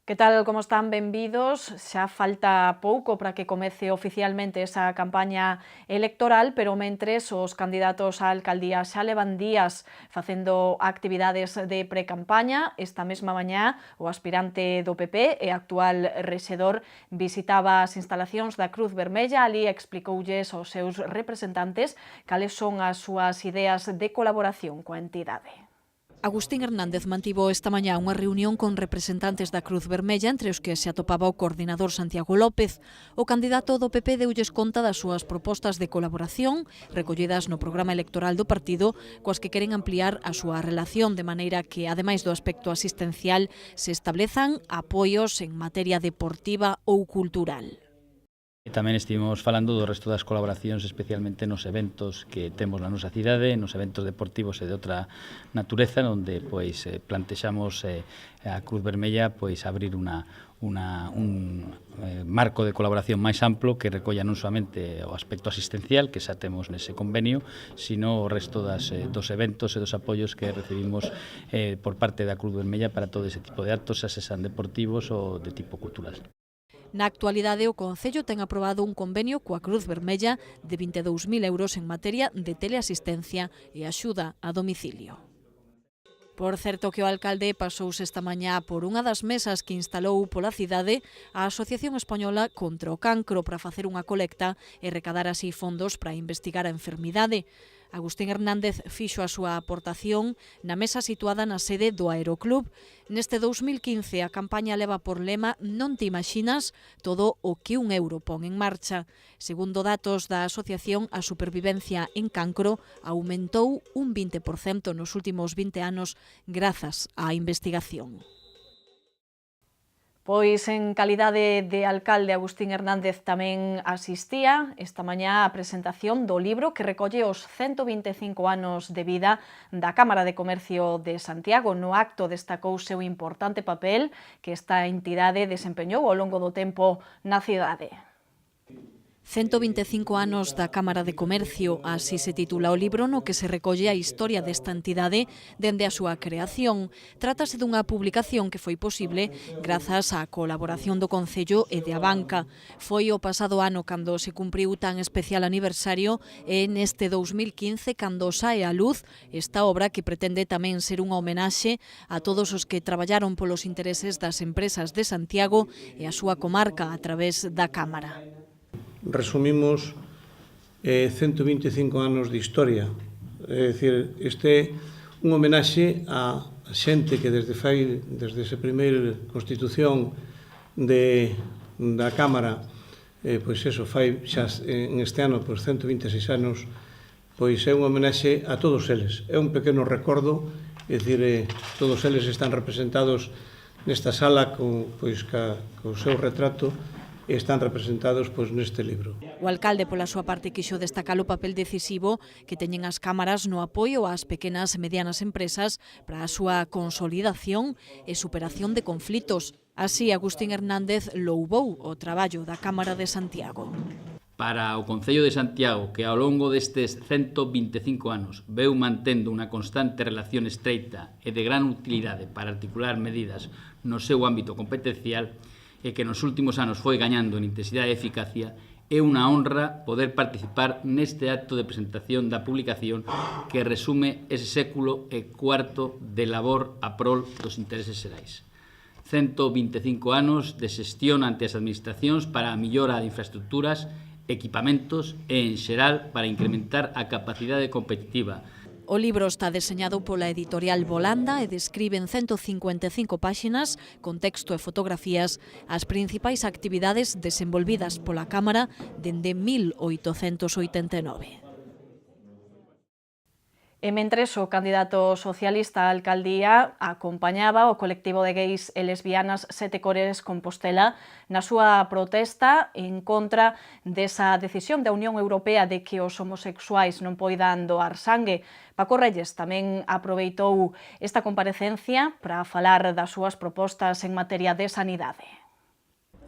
Que tal, como están? Benvidos. Xa falta pouco para que comece oficialmente esa campaña electoral, pero mentres os candidatos á alcaldía xa levan días facendo actividades de pre-campaña. Esta mesma mañá, o aspirante do PP e actual rexedor visitaba as instalacións da Cruz Vermella. Ali explicoulles aos seus representantes cales son as súas ideas de colaboración coa entidade. Agustín Hernández mantivo esta mañá unha reunión con representantes da Cruz Vermella, entre os que se atopaba o coordinador Santiago López. O candidato do PP deulles conta das súas propostas de colaboración, recollidas no programa electoral do partido, coas que queren ampliar a súa relación, de maneira que, ademais do aspecto asistencial, se establezan apoios en materia deportiva ou cultural. Tamén estivemos falando do resto das colaboracións, especialmente nos eventos que temos na nosa cidade, nos eventos deportivos e de outra natureza, onde plantexamos a Cruz Vermella abrir un marco de colaboración máis amplo que recolla non somente o aspecto asistencial, que xa temos nese convenio, sino o resto dos eventos e dos apoios que recibimos por parte da Cruz Vermella para todo ese tipo de actos, xa sean deportivos ou de tipo cultural. Na actualidade, o Concello ten aprobado un convenio coa Cruz Vermella de 22.000 euros en materia de teleasistencia e axuda a domicilio. Por certo que o alcalde pasouse esta mañá por unha das mesas que instalou pola cidade a Asociación Española contra o Cancro para facer unha colecta e recadar así fondos para investigar a enfermidade. Agustín Hernández fixo a súa aportación na mesa situada na sede do Aeroclub. Neste 2015 a campaña leva por lema "Non te imaxinas todo o que un euro pon en marcha". Segundo datos da asociación, a supervivencia en cancro aumentou un 20% nos últimos 20 anos grazas á investigación. Pois en calidade de alcalde, Agustín Hernández tamén asistía esta mañá á presentación do libro que recolle os 125 anos de vida da Cámara de Comercio de Santiago. No acto destacouse o importante papel que esta entidade desempeñou ao longo do tempo na cidade. 125 anos da Cámara de Comercio, así se titula o libro no que se recolle a historia desta entidade dende a súa creación. Trátase dunha publicación que foi posible grazas á colaboración do Concello e de Abanca. Foi o pasado ano cando se cumpriu tan especial aniversario e neste 2015 cando sae á luz esta obra que pretende tamén ser unha homenaxe a todos os que traballaron polos intereses das empresas de Santiago e a súa comarca a través da Cámara. Resumimos 125 anos de historia. É dicir, este é un homenaxe a xente que desde esa primeira constitución da Cámara, fai xa en este ano 126 anos, é un homenaxe a todos eles. É un pequeno recordo, é dicir, todos eles están representados nesta sala co seu retrato, e están representados neste libro. O alcalde, pola súa parte, quixo destacar o papel decisivo que teñen as cámaras no apoio ás pequenas e medianas empresas para a súa consolidación e superación de conflitos. Así, Agustín Hernández louvou o traballo da Cámara de Santiago. Para o Concello de Santiago, que ao longo destes 125 anos veu mantendo unha constante relación estreita e de gran utilidade para articular medidas no seu ámbito competencial, e que nos últimos anos foi gañando en intensidade e eficacia, é unha honra poder participar neste acto de presentación da publicación que resume ese século e cuarto de labor a prol dos intereses xerais. 125 anos de xestión ante as administracións para a millora de infraestructuras, equipamentos e, en xeral, para incrementar a capacidade competitiva. O libro está deseñado pola editorial Volanda e describe en 155 páxinas, con texto e fotografías, as principais actividades desenvolvidas pola Cámara dende 1889. E mentres o candidato socialista á alcaldía acompañaba o colectivo de gays e lesbianas Sete Cores Compostela na súa protesta en contra desa decisión da Unión Europea de que os homosexuais non poidan doar sangue. Paco Reyes tamén aproveitou esta comparecencia para falar das súas propostas en materia de sanidade.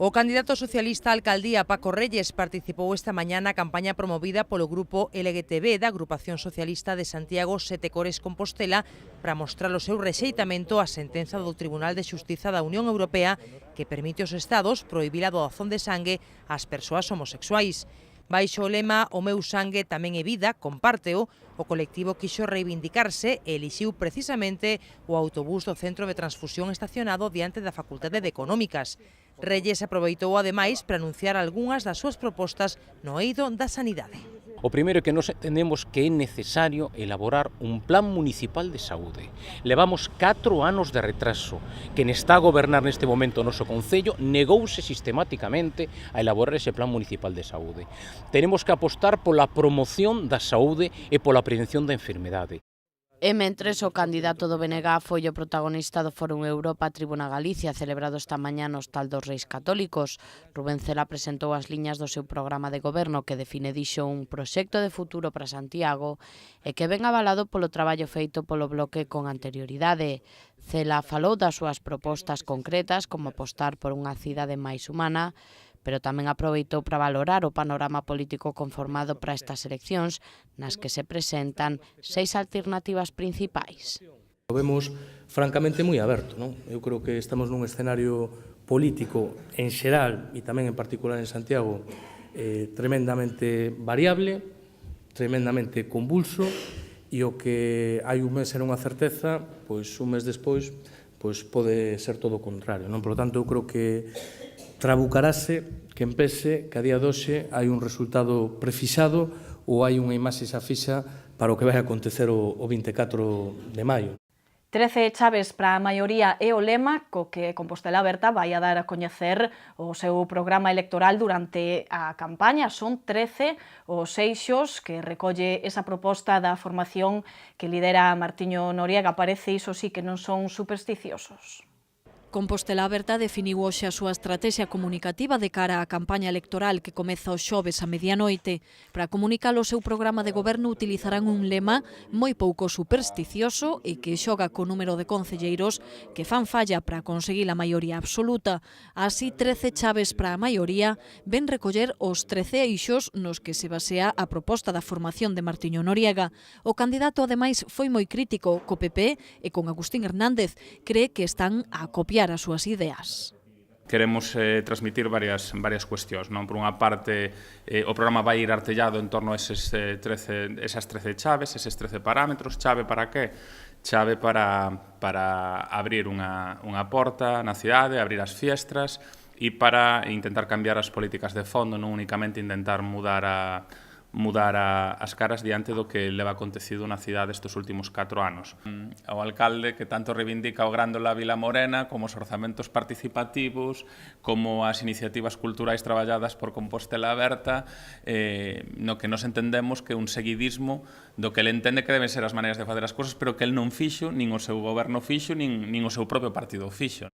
O candidato socialista á alcaldía Paco Reyes participou esta mañá na campaña promovida polo grupo LGTB da Agrupación Socialista de Santiago Sete Cores Compostela para mostrar o seu rexeitamento á sentenza do Tribunal de Xustiza da Unión Europea que permite aos estados prohibir a doazón de sangue ás persoas homosexuais. Baixo o lema "O meu sangue tamén é vida", compárteo, o colectivo quixo reivindicarse e elixiu precisamente o autobús do Centro de Transfusión estacionado diante da Facultade de Económicas. Reyes aproveitou ademais para anunciar algunhas das súas propostas no eido da sanidade. O primeiro é que nos entendemos que é necesario elaborar un plan municipal de saúde. Levamos 4 anos de retraso. Quen está a gobernar neste momento o noso concello negouse sistemáticamente a elaborar ese plan municipal de saúde. Tenemos que apostar pola promoción da saúde e pola prevención da enfermedade. E mentres o candidato do BNG foi o protagonista do Fórum Europa Tribuna Galicia celebrado esta mañá no Hostal dos Reis Católicos, Rubén Cela presentou as liñas do seu programa de goberno que define, dixo, un proxecto de futuro para Santiago e que ven avalado polo traballo feito polo bloque con anterioridade. Cela falou das súas propostas concretas como apostar por unha cidade máis humana, pero tamén aproveitou para valorar o panorama político conformado para estas eleccións, nas que se presentan 6 alternativas principais. Lo vemos francamente moi aberto, non? Eu creo que estamos nun escenario político en xeral e tamén en particular en Santiago tremendamente variable, tremendamente convulso, e o que hai un mes era unha certeza, pois un mes despois pode ser todo o contrario, non? Por lo tanto, eu creo que trabucarase, que empece, que a día de hoxe hai un resultado prefixado ou hai unha imaxe xa fixa para o que vai acontecer o 24 de maio. 13 chaves para a maioría é o lema co que Compostela Aberta vai a dar a coñecer o seu programa electoral durante a campaña. Son 13 os eixos que recolle esa proposta da formación que lidera Martiño Noriega. Parece, iso sí, que non son supersticiosos. Compostela Aberta definiu hoxe a súa estratexia comunicativa de cara á campaña electoral que comeza os xoves a medianoite. Para comunicar o seu programa de goberno utilizarán un lema moi pouco supersticioso e que xoga co número de concelleiros que fan falla para conseguir a maioría absoluta. Así, 13 chaves para a maioría ven recoller os 13 eixos nos que se basea a proposta da formación de Martiño Noriega. O candidato, ademais, foi moi crítico co PP e con Agustín Hernández. Cree que están a copiar as súas ideas. Queremos transmitir varias cuestións, non? Por unha parte, o programa vai ir artellado en torno a esas 13 chaves, eses 13 parámetros. Chave para que? Chave para abrir unha porta na cidade, abrir as fiestras e para intentar cambiar as políticas de fondo, non únicamente intentar mudar as caras diante do que leva acontecido na cidade estes últimos 4 anos. O alcalde que tanto reivindica o Grándola Vila Morena, como os orzamentos participativos, como as iniciativas culturais traballadas por Compostela Aberta, no que nos entendemos que un seguidismo do que ele entende que deben ser as maneiras de facer as cousas, pero que ele non fixo, nin o seu goberno fixo, nin o seu propio partido fixo.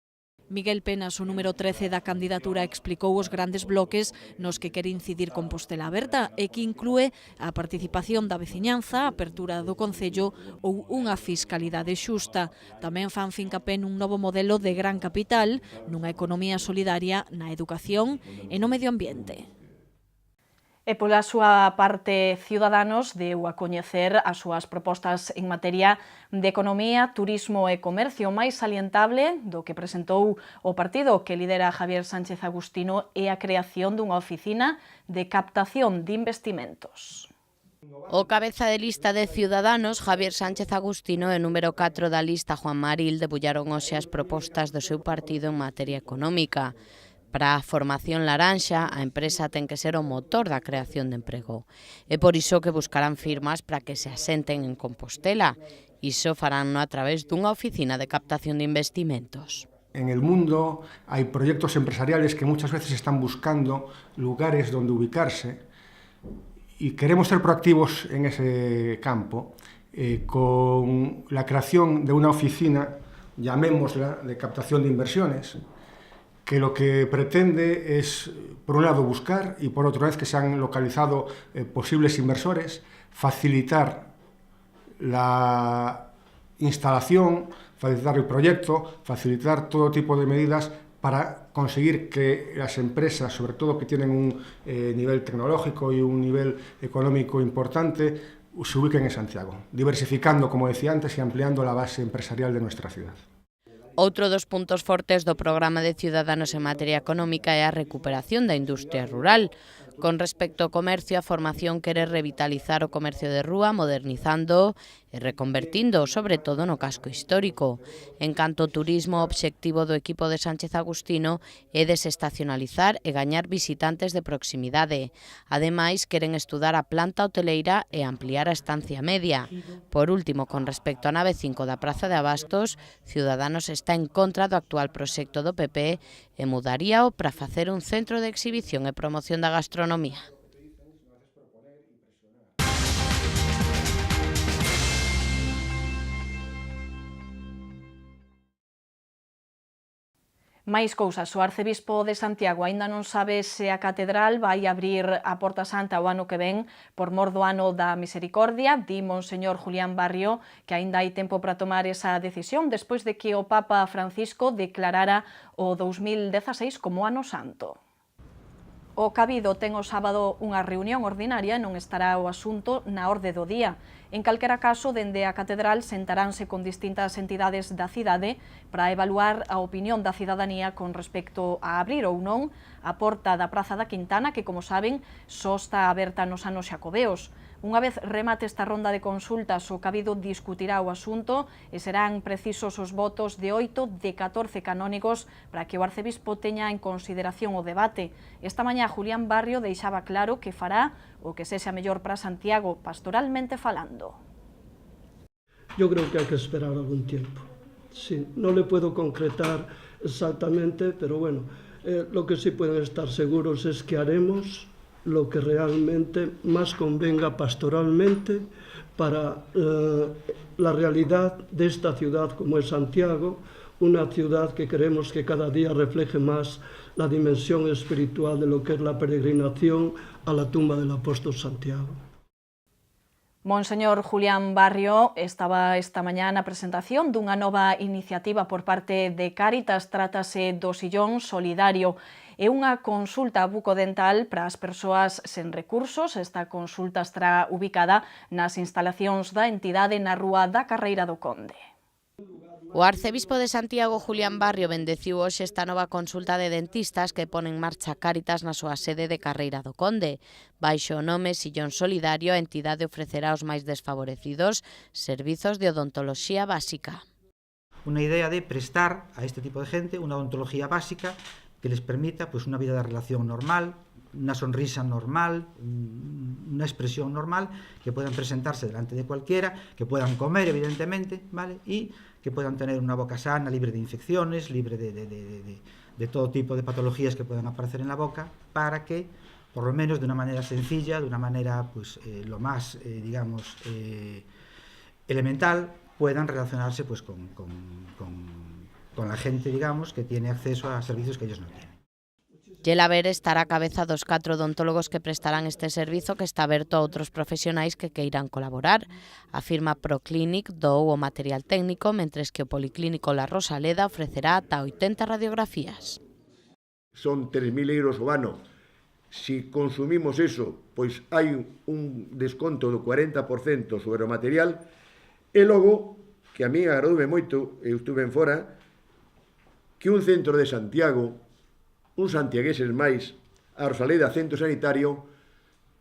Miguel Penas, o número 13 da candidatura, explicou os grandes bloques nos que quere incidir Compostela Aberta e que inclúe a participación da veciñanza, a apertura do concello ou unha fiscalidade xusta. Tamén fan fincapé nun novo modelo de gran capital, nunha economía solidaria na educación e no medio ambiente. E pola súa parte, Ciudadanos deu a coñecer as súas propostas en materia de economía, turismo e comercio. Máis salientable do que presentou o partido que lidera Javier Sánchez Agustino é a creación dunha oficina de captación de investimentos. O cabeza de lista de Ciudadanos, Javier Sánchez Agustino, e número 4 da lista, Juan Maril, debullaron hoxe as propostas do seu partido en materia económica. Para a formación laranxa, a empresa ten que ser o motor da creación de emprego. É por iso que buscarán firmas para que se asenten en Compostela. Iso faránno a través dunha oficina de captación de investimentos. En el mundo hay proyectos empresariales que muchas veces están buscando lugares donde ubicarse y queremos ser proactivos en ese campo con la creación de una oficina, llamémosla, de captación de inversiones, que lo que pretende es, por un lado, buscar y por otra vez que se han localizado posibles inversores, facilitar la instalación, facilitar el proyecto, facilitar todo tipo de medidas para conseguir que las empresas, sobre todo que tienen un nivel tecnológico y un nivel económico importante, se ubiquen en Santiago, diversificando, como decía antes, y ampliando la base empresarial de nuestra ciudad. Outro dos puntos fortes do programa de Ciudadanos en materia económica é a recuperación da industria rural. Con respecto ao comercio, a formación quere revitalizar o comercio de rúa, modernizando e reconvertindo, sobre todo no casco histórico. En canto ao turismo, o obxectivo do equipo de Sánchez Agustino é desestacionalizar e gañar visitantes de proximidade. Ademais, queren estudar a planta hoteleira e ampliar a estancia media. Por último, con respecto á nave 5 da Praza de Abastos, Ciudadanos está en contra do actual proxecto do PP e mudaríao para facer un centro de exhibición e promoción da gastronomía. Máis cousas, o arcebispo de Santiago aínda non sabe se a catedral vai abrir a Porta Santa o ano que ven por mor do ano da Misericordia. Di Monseñor Julián Barrio que aínda hai tempo para tomar esa decisión despois de que o Papa Francisco declarara o 2016 como ano santo. O Cabido ten o sábado unha reunión ordinaria e non estará o asunto na orde do día. En calquera caso, dende a catedral sentaránse con distintas entidades da cidade para evaluar a opinión da cidadanía con respecto a abrir ou non a porta da Praza da Quintana, que, como saben, só está aberta nos anos xacobeos. Unha vez remate esta ronda de consultas, o Cabido discutirá o asunto e serán precisos os votos de 8 de 14 canónigos para que o arcebispo teña en consideración o debate. Esta mañá Julián Barrio deixaba claro que fará o que sexa mellor para Santiago, pastoralmente falando. Yo creo que hay que esperar algún tiempo. Sí, no le puedo concretar exactamente, pero bueno, lo que sí pueden estar seguros es que haremos lo que realmente más convenga pastoralmente para la realidad de esta ciudad como es Santiago, una ciudad que queremos que cada día refleje más la dimensión espiritual de lo que es la peregrinación a la tumba del apóstol Santiago. Monseñor Julián Barrio estaba esta mañá na presentación dunha nova iniciativa por parte de Cáritas. Trátase do Sillón Solidario. É unha consulta bucodental para as persoas sen recursos. Esta consulta estará ubicada nas instalacións da entidade na Rúa da Carreira do Conde. O arcebispo de Santiago, Julián Barrio, bendeciu hoxe esta nova consulta de dentistas que pon en marcha Cáritas na súa sede de Carreira do Conde. Baixo o nome Sillón Solidario, a entidade ofrecerá aos máis desfavorecidos servizos de odontoloxía básica. Una idea de prestar a este tipo de gente una odontología básica que les permita pues, una vida de relación normal, una sonrisa normal, una expresión normal, que puedan presentarse delante de cualquiera, que puedan comer, evidentemente, ¿vale? Y que puedan tener una boca sana, libre de infecciones, libre de todo tipo de patologías que puedan aparecer en la boca, para que, por lo menos de una manera sencilla, de una manera pues, lo más, digamos, elemental, puedan relacionarse pues, con la gente, digamos, que tiene acceso a servicios que ellos no tienen. Yelaber estará a cabeza dos 4 odontólogos que prestarán este servizo, que está aberto a outros profesionais que queiran colaborar. A firma Proclinic doou o material técnico, mentres que o Policlínico La Rosaleda ofrecerá ata 80 radiografías. Son 3.000 euros o ano. Si consumimos eso, pois hai un desconto do 40% sobre o material. E logo, que a mí agradoume moito, eu estuve en fora, que un centro de Santiago, un santiagueses máis, a Rosaleda Centro Sanitario,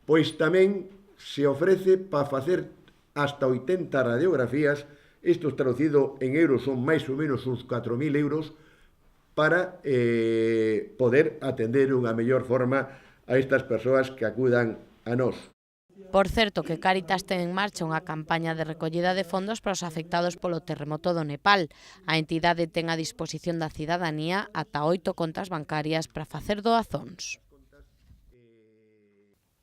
pois tamén se ofrece para facer hasta 80 radiografías, isto traducido en euros son máis ou menos uns 4.000 euros, para poder atender unha mellor forma a estas persoas que acudan a nós. Por certo, que Cáritas ten en marcha unha campaña de recollida de fondos para os afectados polo terremoto do Nepal. A entidade ten a disposición da cidadanía ata 8 contas bancarias para facer doazóns.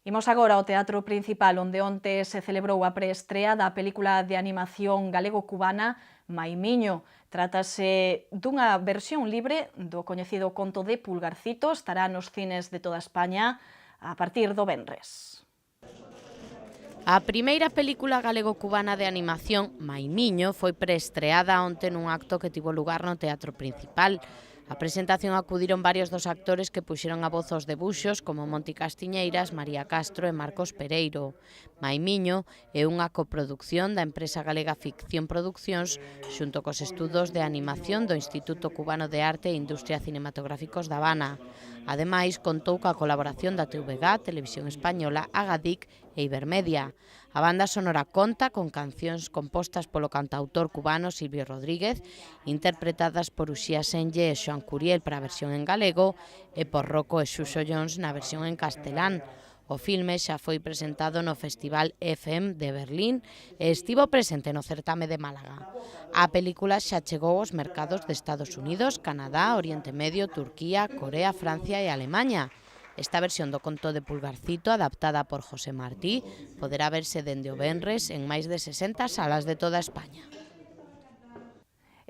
Imos agora ao Teatro Principal, onde onte se celebrou a preestrea da película de animación galego-cubana Maimiño. Trátase dunha versión libre do coñecido conto de Pulgarcito. Estará nos cines de toda España a partir do venres. A primeira película galego-cubana de animación, Maimiño, foi preestreada onte nun acto que tivo lugar no Teatro Principal. A presentación acudiron varios dos actores que puxeron a voz aos debuxos, como Monti Castiñeiras, María Castro e Marcos Pereiro. Maimiño é unha coproducción da empresa galega Ficción Produccións xunto cos estudos de animación do Instituto Cubano de Arte e Industria Cinematográficos da Habana. Ademais, contou coa colaboración da TVG, Televisión Española, Agadic e Ibermedia. A banda sonora conta con cancións compostas polo cantautor cubano Silvio Rodríguez, interpretadas por Uxía Senlle e Xoan Curiel para a versión en galego e por Rocco e Xuxo Jones na versión en castelán. O filme xa foi presentado no Festival FM de Berlín e estivo presente no certame de Málaga. A película xa chegou aos mercados de Estados Unidos, Canadá, Oriente Medio, Turquía, Corea, Francia e Alemaña. Esta versión do conto de Pulgarcito, adaptada por José Martí, poderá verse dende o venres en máis de 60 salas de toda España.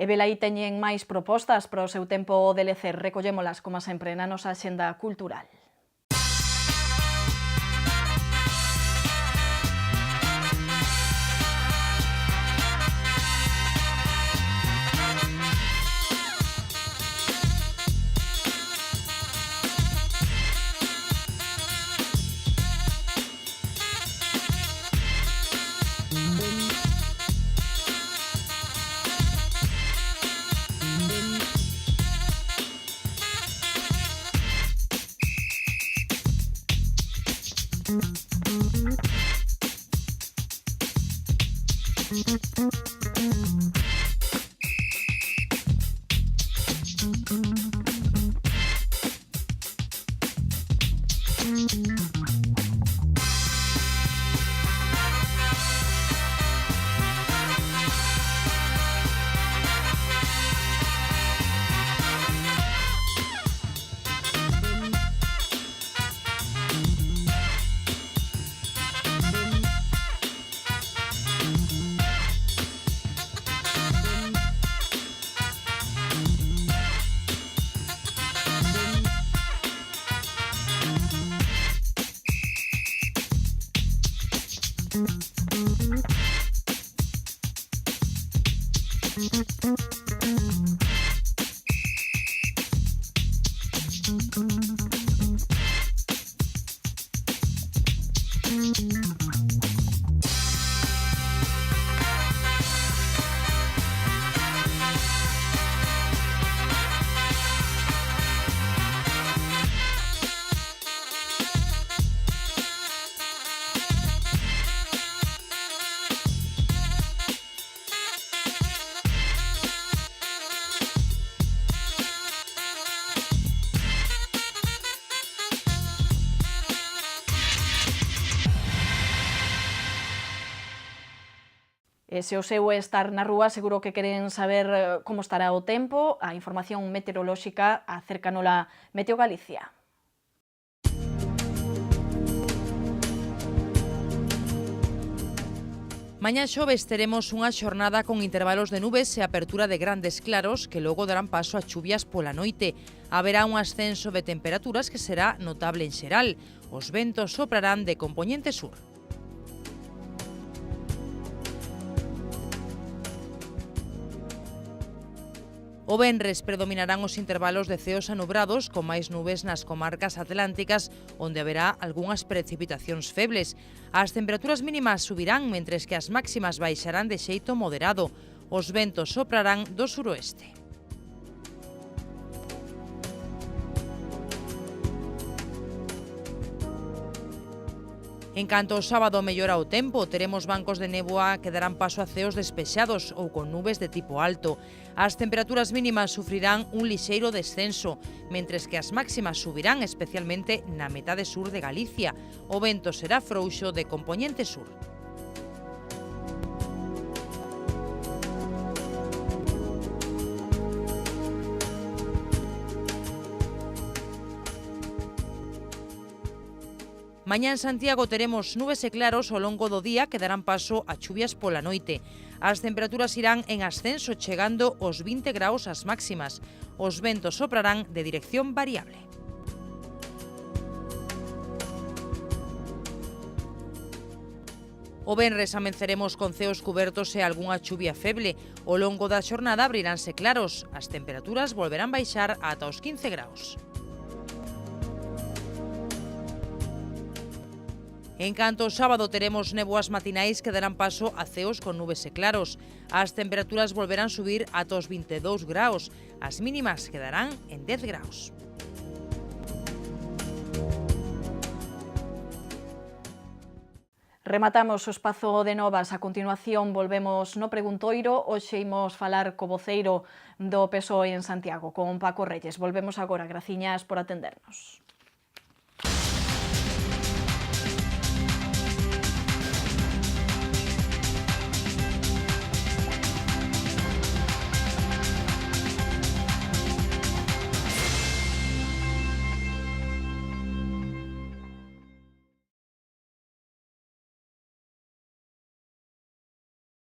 E velaí teñen máis propostas para o seu tempo de lecer. Recollémolas, como sempre, na nosa axenda cultural. E se o seu é estar na rúa, seguro que queren saber como estará o tempo. A información meteorolóxica acércanola Meteo Galicia. Mañá xoves teremos unha xornada con intervalos de nubes e apertura de grandes claros que logo darán paso a chuvias pola noite. Haberá un ascenso de temperaturas que será notable en xeral. Os ventos soprarán de compoñente sur. O venres predominarán os intervalos de ceos anubrados con máis nubes nas comarcas atlánticas, onde haberá algunhas precipitacións febles. As temperaturas mínimas subirán, mentres que as máximas baixarán de xeito moderado. Os ventos soprarán do suroeste. En canto ao sábado mellora o tempo, teremos bancos de néboa que darán paso a ceos despexados ou con nubes de tipo alto. As temperaturas mínimas sufrirán un lixeiro descenso, mentres que as máximas subirán especialmente na metade sur de Galicia. O vento será frouxo de compoñente sur. Mañá en Santiago teremos nubes e claros ao longo do día que darán paso a chuvias pola noite. As temperaturas irán en ascenso chegando aos 20 graus as máximas. Os ventos soprarán de dirección variable. O venres amenceremos con ceos cubertos e algunha chuvia feble. Ao longo da xornada abriránse claros. As temperaturas volverán baixar ata os 15 graus. En canto ao sábado teremos néboas matinais que darán paso a ceos con nubes e claros. As temperaturas volverán subir ata os 22 graus. As mínimas quedarán en 10 graus. Rematamos o espazo de novas. A continuación volvemos no preguntoiro. Hoxe imos falar co voceiro do PSOE en Santiago, con Paco Reyes. Volvemos agora. Graciñas por atendernos.